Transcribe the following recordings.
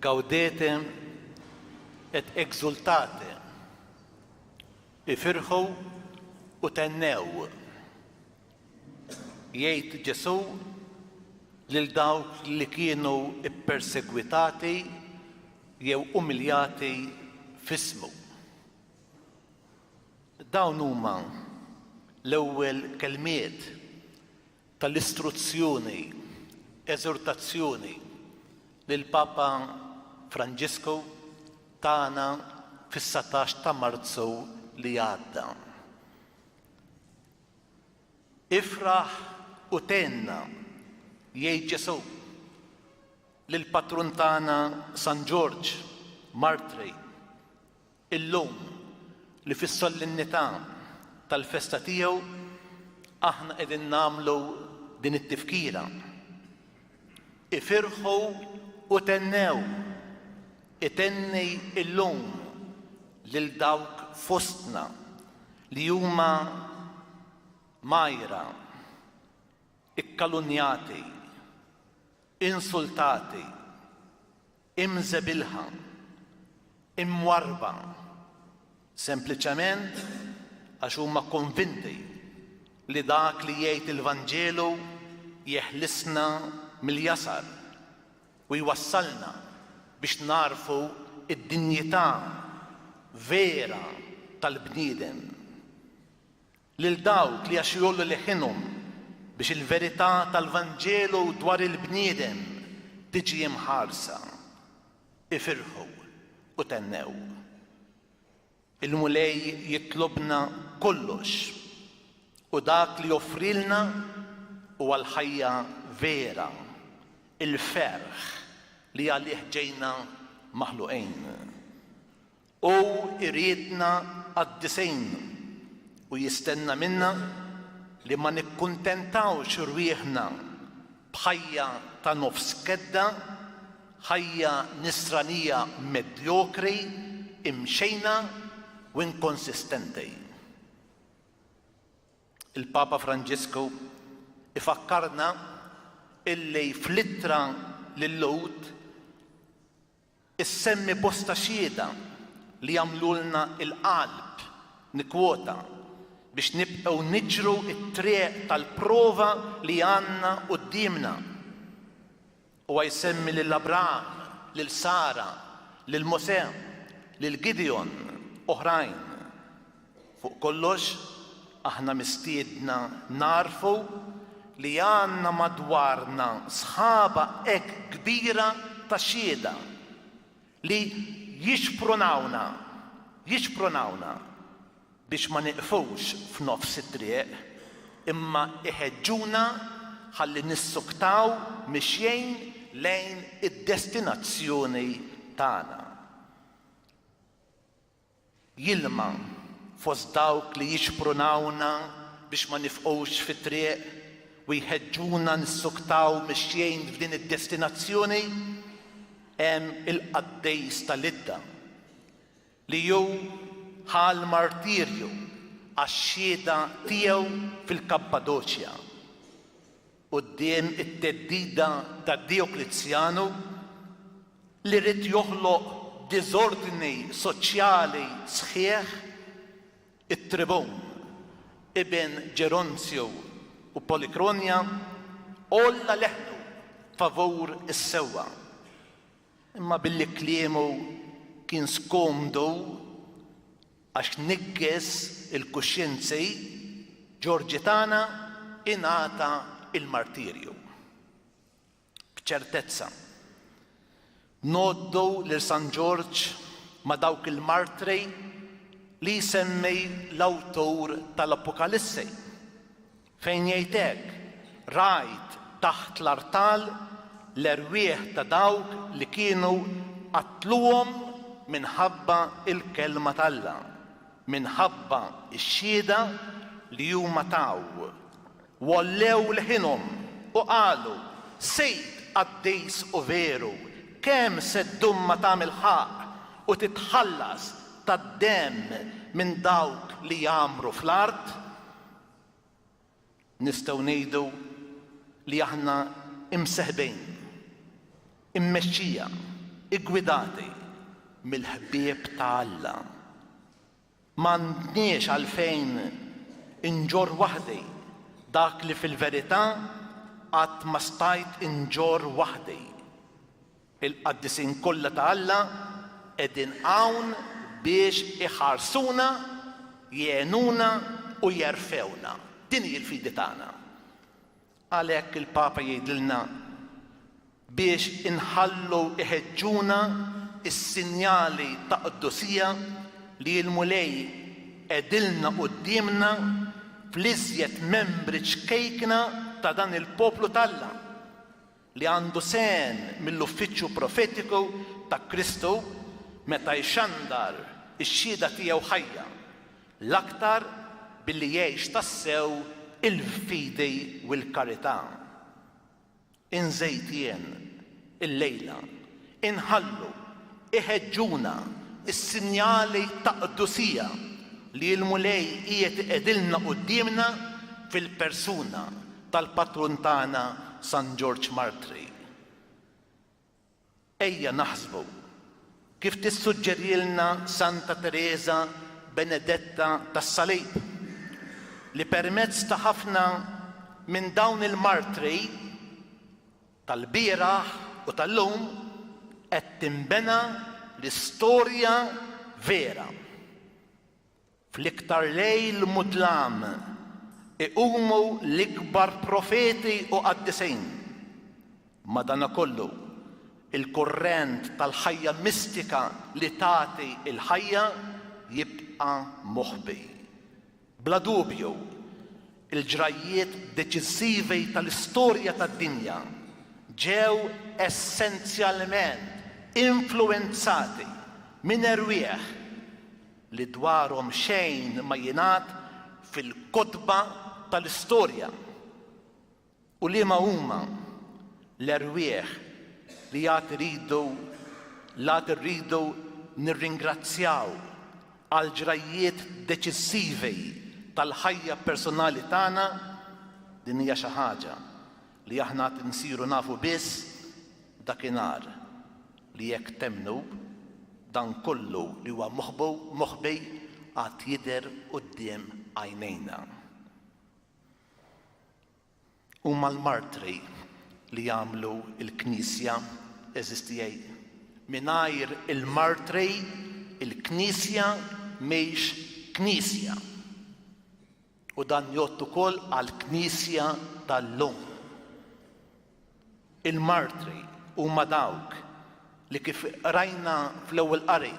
Gaudete et exultate, ifirħu u tennew. Jgħid Ġesu lil dawk li kienu ippersegwitati jew umiljati f'ismu. Dawn huma l-ewwel kelmiet tal-istruzzjoni, eżortazzjoni lil Papa Franġisku tagħna fis-17 ta' Marzu li għadda. Ifraħ u tenna, jgħid Ġesu, lill-patrun tagħna San George Martri, illum li fis-solennità tal-festa tiegħu aħna qegħdin nagħmlu din it-tifkira. Ifirħu u tennew, itenni illum lil dawk fostna li huma majra, ikkalunjati, insultati, imżebilħa, imwarba, sempliċement għax huma konvinti li dak li jgħid il-Vanġelu jeħlisna mill-jasar u jwassalna biex narfu id-dinjità vera tal-bniedem. Lil dawk li għax jollu leħinhom biex il-verità tal-Vanġelu dwar il-bniedem tiġi imħarsa, ifirħu u tennew. Il-mulej jitlobna kollox u dak li joffrilna huwa l-ħajja vera, il-ferħ li għalih ġejna maħluqin. U iridna għad-disejn u jistenna minna li ma nikkuntentawx rwieħna b'ħajja ta' nofs kedda, ħajja nisranija medjokri, imxejna u inkonsistenti. Il-Papa Franġisku ifakkarna illi fl-ittra lill-Lud issemmi bosta xhieda li jagħmlulna il-qalb nikwota biex nibqgħu niġru t-triq tal-prova li għandna qudiemna. Huwa jsemmi lil Abraham, lil Sara, lil Mosè, lil Gideon, oħrajn. Fuq kollox, aħna mistiedna narfu li għandna madwarna sħaba hekk kbira ta' xhieda li jixprunawna biex ma niqfux f'nofs it-triq, imma iħeġġuna ħalli nissuktaw mixjejn lejn id-destinazzjoni tagħna. Jilma fost dawk li jixprunawna biex ma nifqux fit-triq u jħeġġuna nissuktaw mixjejn f'din id-destinazzjoni hemm il-Qaddejs tal-Idda li jew ħal martirju għax-xhieda tiegħu fil-Kappadoċja quddiem it-theddida ta' Dioklezjanu li rid joħloq diżordni soċjali sħiħ. It-Tribun ibn Ġeronzju u Polikronja olla leħnu favur is-sewwa. Imma billi kliemu kien skomdu għax niggis il-kuxjenzi Ġorġi tagħna ingħata il-martirju. B'ċertezza noddu lil San George ma' dawk il-martri li jsemmi l-awtur tal-Apokalissi fejn jgħid hekk rajt taħt l-artal l-erwieħ ta' dawk li kienu qatluhom minħabba il-kelma tal-Alla, minħabba x-xhieda li huma taw. Wallew leħinhom u qalu Sejd Qaddejs u veru, kemm se ddumma tagħmel ħaq u titħallas tad-demm minn dawk li jagħmru fl-art. Nistgħu ngħidu li aħna imseħbin, immexxija igwidati mill-ħbieb ta' Alla. M'għandniex għalfejn inġor waħdi dak li fil-verità qatt ma stajt inġor waħdi. Il-qaddisin kollha ta' Alla qegħdin hawn biex iħarsuna, jgħinuna u jerfewna. Din hi l-fidi tagħna. Għalhekk il-Papa jgħidilna biex inħallu iħeġġuna is-sinjali ta' qudusija li l-mulej qegħdilna qudiemna fl-iżjed membri ċkejkna ta' dan il-poplu tal-Alla li għandu sen mill-uffiċċju profetiku ta' Kristu meta jxandar ix-xhieda tiegħu ħajja l-aktar billi jgħix tassew il-fidi u l-karità. Inżejt jien il-lejla inħallu iħeġġuna is-sinjali ta' qudusija li l-mulej qiegħed iqegħdilna qudiemna fil-persuna tal-patrun tagħna San George Martri. Ejja naħsbu kif tissuġġerilna Santa Teresa Benedetta tas-Salib li permezz ta' ħafna minn dawn il-martri tal-bieraħ u tal-lum qed tinbena l-istorja vera. Fl-iktar lejl mudlam iqumu l-ikbar profeti u qaddisin. Madankollu il-kurrent tal-ħajja mistika li tagħti il-ħajja jibqa' moħbi. Bla dubju, il-ġrajiet deċiżivi tal-istorja tad-dinja ġew essenzjalment influenzati minn erwieħ li dwarhom xejn ma jingħad fil-kotba tal-istorja. U liema huma l-erwieħ li għad irridu nirringrazzjaw għal ġrajiet deċiżivi tal-ħajja personali tagħna. Din hija xi ħaġa li aħna nsiru nafu biss dakinhar li jekk temnu dan kollu li huwa moħbi għad jidher quddiem għajnejna. Huma l-martri li jagħmlu l-Knisja eżistijaj. Mingħajr il-martri il-Knisja mhix Knisja. U dan jgħod ukoll għall-Knisja tal-lum. Il-martri huma dawk li kif rajna fl-ewwel qari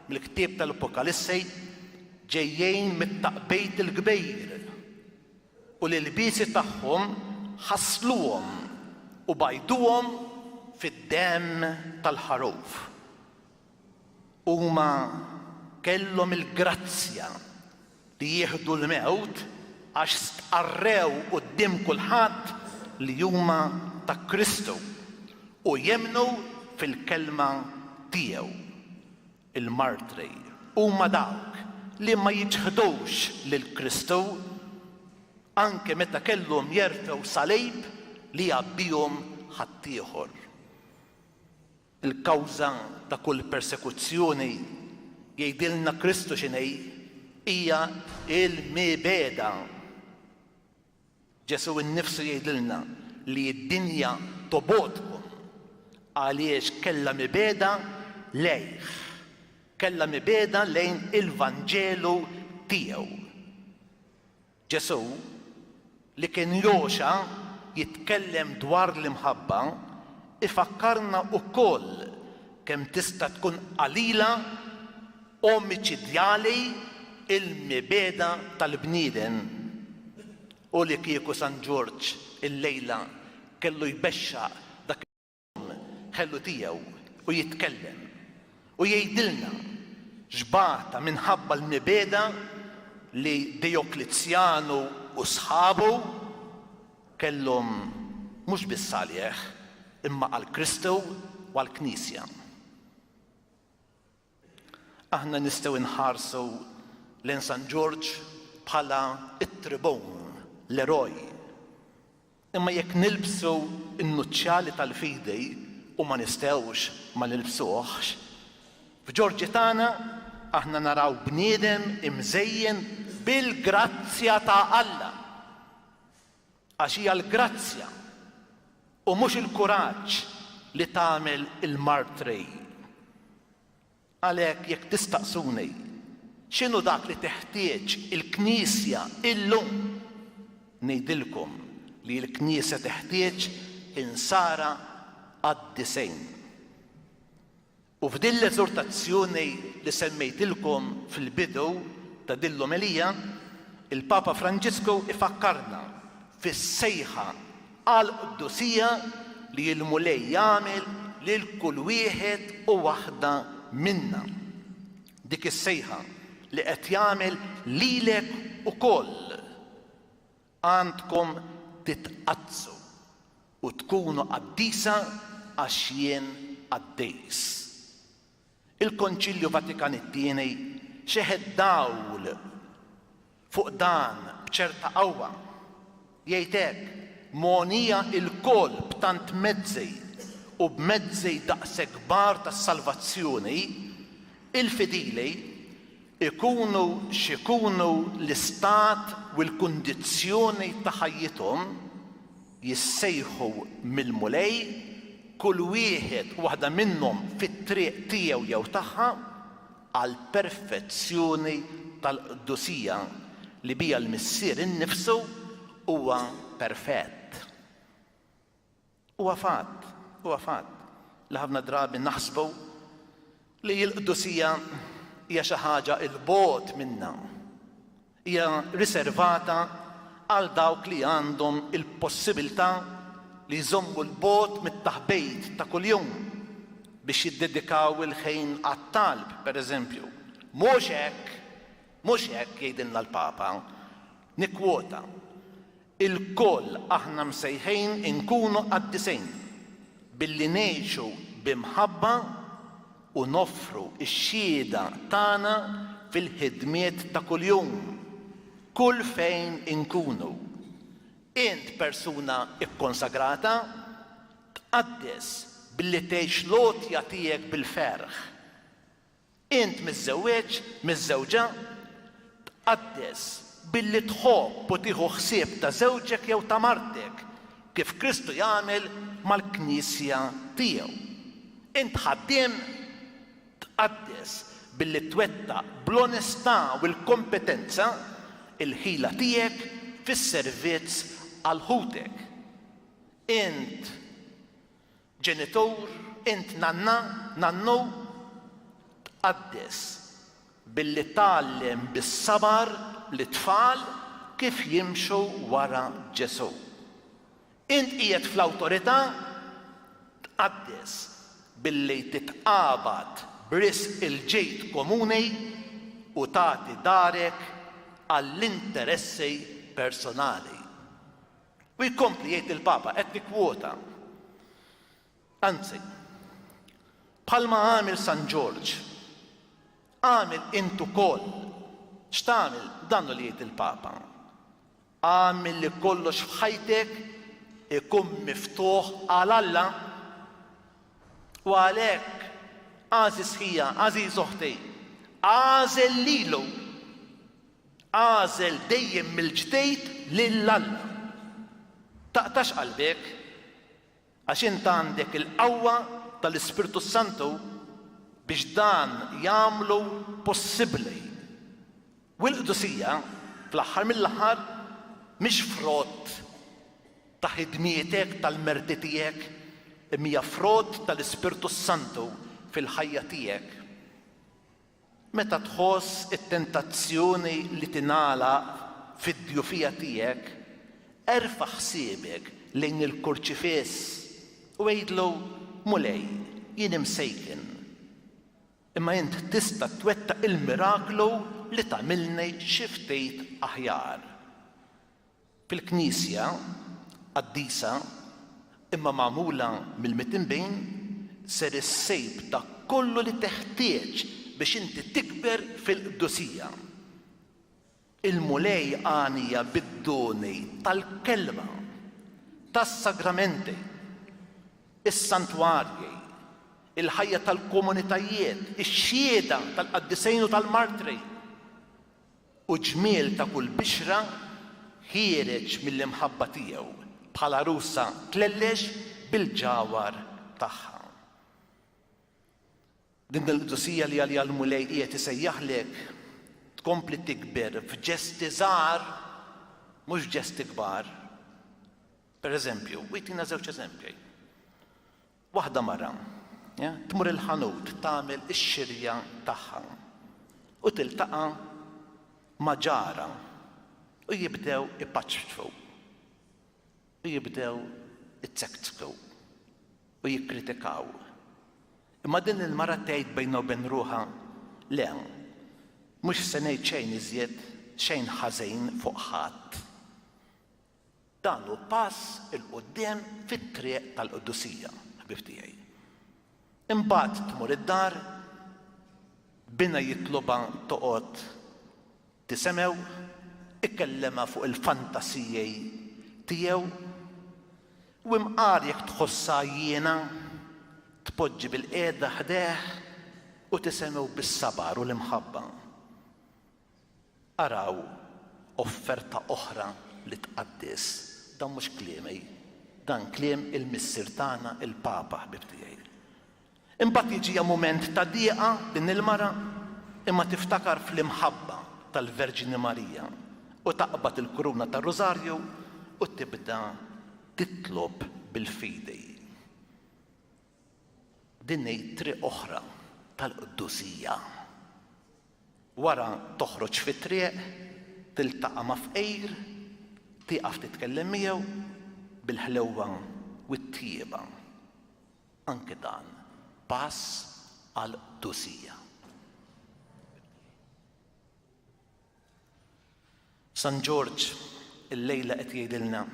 mill-ktieb tal-Apokalissi ġejjin mit-taqbejt il-kbir u l-ilbiesi tagħhom ħassluhom u bajduhom fid-demm tal-ħaruf. Huma kellhom il-grazzja li jieħdu l-mewt għax stqarrew quddiem kulħadd li huma ta' Kristu u jemnu fil-kelma tiegħu. Il-martri huma dawk li ma jiġħdux lil Kristu anke meta kellhom jerfgħu salib li jabbihom ħaddieħor. Il-kawża ta' kull persekuzzjoni jgħidilna Kristu x'inhi hija il-mibeda. Ġesu innifsu jgħidilna li d-dinja tobodkom għaliex kellha mibeda lejh, kellha mibeda lejn il-Vanġelu tiegħu. Ġesu li kien joxa jitkellem dwar l-imħabba ifakkarna wkoll kemm tista' tkun qalila omiċidjali il-mibeda tal-bnieden u li kieku San George il-lejla kellu jbexxaq dak ħellu tiegħu u jitkellem u jgħidilna xbata minħabba l-mibeda li Dioklezjanu u sħabu kellhom mhux biss għalih imma għal Kristu u għall Knisja. Aħna nistgħu nħarsu lejn San George bħala it-tribun, l-eroj. Imma jekk nilbsu n-nuċċjali tal-fidi u ma nistgħux ma nilbsuhx. F'Ġorġi tagħna aħna naraw bniedem imżejjen bil-grazzja ta' Alla. Għax hija l-grazzja u mhux il-kuraġġ li tagħmel il-martrej. Għalhekk jekk tistaqsuni x'inhu dak li teħtieġ il-Knisja illum, ngħidilkom li l-Knisja teħtieġ insara għad-disejn. U f'din l-eżortazzjoni li semmejtilkom fil-bidu ta' din l-omelija, il-Papa Franġisku ifakkarna fis-sejħa għall-Quddusija li l-mulej jagħmel lil kull wieħed u waħda minna. Dik is-sejħa li qed jagħmel lilek ukoll. Għandkom titqazzu u tkunu qaddisa għax jien qaddejs. Il-Konċilju Vatikan it-Tieni xeħed dawl fuq dan b'ċerta qawwa. Jgħid hekk monija l-koll b'tant mezzi u b'mezzi daqshekk kbar tas-salvazzjoni, il-fidili ikunu x'ikunu l-istat u l-kundizzjoni ta' ħajjithom jissejħu mill-mulej kull wieħed u waħda minnhom fit-triq tiegħu jew tagħha għal perfezzjoni tal-Quddusija li bija l-missier innifsu huwa perfett. Huwa fatt li ħafna drabi naħsbu li l-Quddusija hija xi ħaġa l-bogħod minnha. Hija riservata għal dawk li għandhom il-possibilità li jżommu l-bogħod mit-taħbejt ta' kuljum biex jiddedikaw il-ħin għat-talb, pereżempju. Mhux hekk jgħidilna l-Papa, nikkwota. Il-koll aħna msejħin inkunu qaddisejn billi ngħixu b'imħabba u noffru x-xhieda tagħna fil-ħidmiet ta' kuljum, kull fejn inkunu. Int persuna ikkonsagrata tqaddes billi tgħix lotja tiegħek bil-ferħ. Int miż-żewweġ, miż-żewġa tqaddes billi tħobb u tieħu ħsieb ta' żewġek jew ta' martek kif Kristu jagħmel mal-Knisja tiegħu. Int ħaddiem tqaddes billi twettaq bl-onestà u l-kompetenza il-ħila tiegħek fis-servizz għal ħutek. Int ġenitur, int nannu tqaddes billi tgħallem bis-sabar l-tfal kif jimxu wara Ġesu. Int qiegħed fl-awtorità tqaddes billi titqabad b'risq il-ġejt komuni u tagħti darek għall-interessi personali. U jkompli jgħid il-Papa qed nikkwota. Anzi, bħalma għamel San George, għamel int ukoll. X'tagħmel dan li jgħid il-Papa? Għamel li kollox f'ħajtek ikun miftuħ għal Alla u għalhekk għażiż ħija, għażiż oħti, għażel lilu, għażel dejjem mill-ġdejt lil Alla. Taqtax qalbek għax int għandek il-qawwa tal-Ispirtu Santu biex dan jagħmlu possibbli. U l-Qdusija fl-aħħar mill-aħħar mhix frott ta' ħidmietek tal-merti tiegħek, imma hija frott tal-Ispirtu Santu fil-ħajja tiegħek. Meta tħoss it-tentazzjoni li tingħala fid-djufija tiegħek, erfa' ħsiebek lejn il-kurċifiss u għidlu mulej, jien imsejkin. Imma int tista' twettaq il-miraklu li tagħmilni xi ftit aħjar. Fil-Knisja qaddisa imma magħmula mill-mitinbejn ser issejb ta' kollu li teħtieġ biex inti tikber fil-Qdusija. Il-mulej għanija bid-doni tal-kelma, tas-sagramenti, is-santwarji, il-ħajja tal-komunitajiet, ix-xhieda tal-qaddisejn u tal-martri. U ġmiel ta' kull bixra ħiereġ mill-imħabba tiegħu bħala russa tlellex bil-ġawar tagħha. Din il-qdusija li għalija l-mulej qiegħed isejjaħlek tkompli tikber f'ġesti żgħar mhux ġesti kbar. Pereżempju, witina żewġ eżempji. Waħda mara, tmur il-ħanut tagħmel ix-xirja tagħha u tiltaqa' ma' ġara u jibdew ipaċċfu u jibdew ittsektsku u jikkritikaw. Imma din il-mara tgħid bejna u bejn ruħha le, mhux se ngħid xejn iżjed xejn ħażin fuq ħadd. Dan hu pass il quddiem fit-triq tal-Qudusija, ħbib tiegħi. Imbagħad tmur id-dar, bina jitloba toqgħod tisemew, ikkellema fuq il-fantasijej tiegħu u imqar jekk tħossha jiena tpoġġi bil-qiegħda ħdeh u tisemew bis-sabar u l-imħabba. Araw offerta oħra li tqaddis. Dan mhux kliemi, dan kliem il-missier tagħna il-Papa ħbib tiegħi. Imbagħad jiġi mument ta' dieqa din il-mara imma tiftakar fl-imħabba tal-Verġini Marija u taqbad il-kuruna tar-Rożarju u tibda titlob bil-fidej. Din hi triq oħra tal-Qudusija. Wara toħroġ fit-triq, tiltaqa' ma' fqejr, tieqaf titkellem miegħu bil-ħlewwa u t-tjieba. Anke dan pass għall-Qudusija. San George il-lejla qed jgħidilna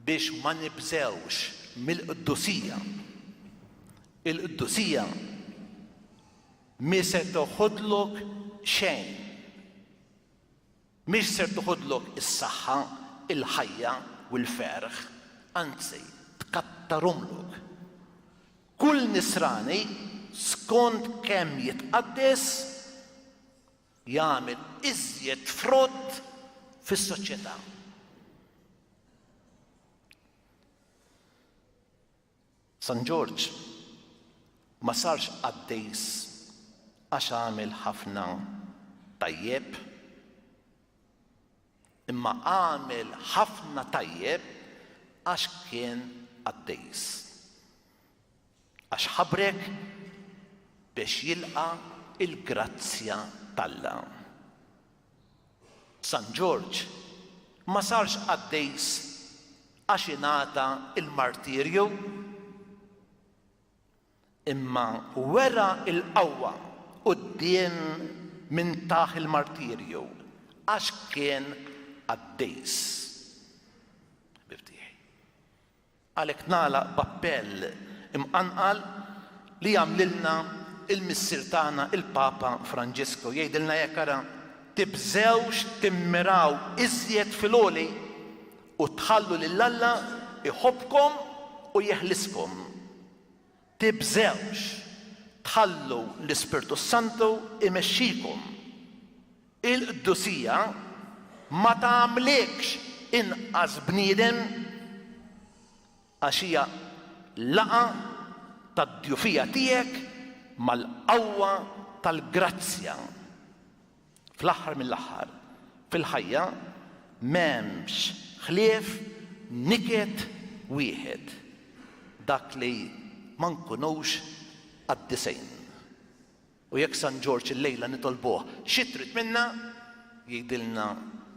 biex ma nibżewx mill-Qudusija. Il-Qudusija mi se toħodlok xejn. Mhix se toħodlok is-saħħa, il-ħajja u l-ferħ, anzi tkattarhomlok. Kull nisrani skont kemm jitqaddes jagħmel iżjed frott fis-soċjetà. San George ma sarx qaddejs għax għamel ħafna tajjeb, imma għamel ħafna tajjeb għax kien qaddejs. Għax ħabrek biex jilqa' il-grazzja tal-Alla. San George ma sarx qaddejs għax ingħata il-martirju, imma wera il-qawwa quddiem minn taħ il-martirju għax kien qaddejs. Għalhekk nagħlaq b'appell imqanqal li jagħmlilna il-missier tagħna il-Papa Franġisku jgħidilna jekk ara tibżewx timmiraw iżjed fil-għoli u tħallu lill-Alla iħobbkom u jeħliskom. Tibżewx tħallu l-Ispirtu Santu imexxikom. Il-Qudusija ma tagħmlekx inqas bniedem għax hija laqa tad-djufija tiegħek mal-qawwa tal-grazzja. Fl-aħħar mill-aħħar, fil-ħajja m'hemmx ħlief niket wieħed, dak li ma nkunux qaddisejn. U jekk San George il-lejla nitolbuh xi trid minna, jgħidilna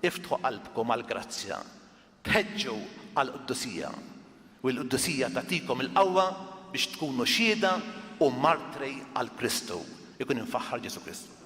iftħu qalbkom għall-grazzja, tħeġġu għall-Qudusija u l-Qudusija tagħtikom il-qawwa biex tkunu xhieda u martri għall Kristu. Ikun infaħħar Ġesu Kristu.